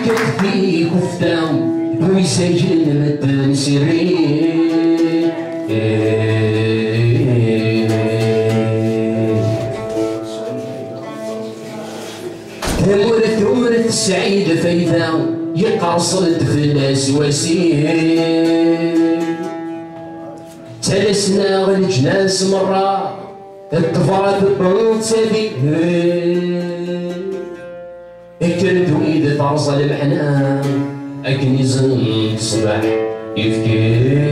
كتفي كفتة ويسجل مدن سري ورث سعيد فايدة يقصد في الناس وسيل تلسنا الجناس مرة الطفرات بنتسابي اكردو إذا تعصى المحنة أكن يزن تصبح يفكر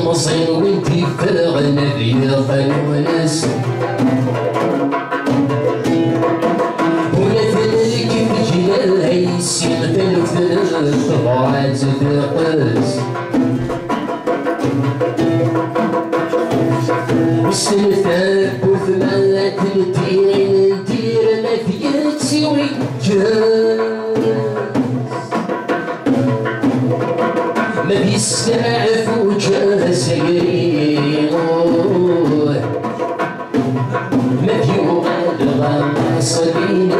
المصير وانتي فرغنا ضيقا وناس ونثلك في جلال هيسي مثل طبعات تقاس والسلفات وثمات ندير ما فيها تسوي ما بيستعف وجه سيري ما بيوغاد غمصلين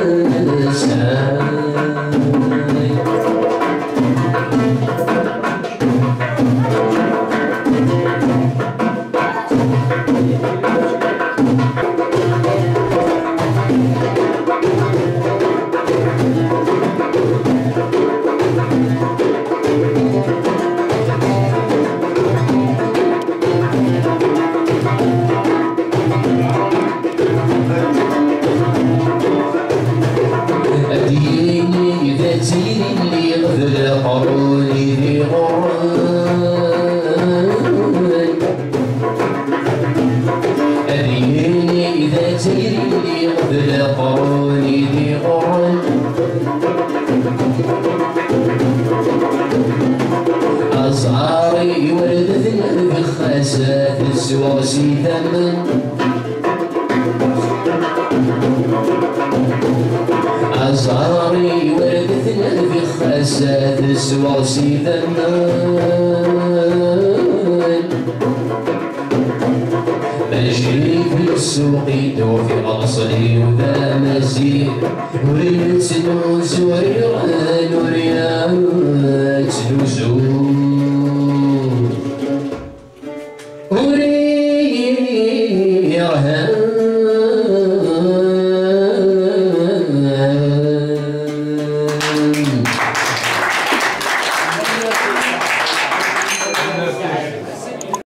الساي اللي غفل قروني في غران أديني إذا تجري اللي غفل قروني في غران أزهاري ولدتنا في الخاسات السواسي ثمن أزهاري وردتنا في خاسات السواسي ثمان ماشي في السوق توفي أصلي وذا مزيد وريت نوز وريران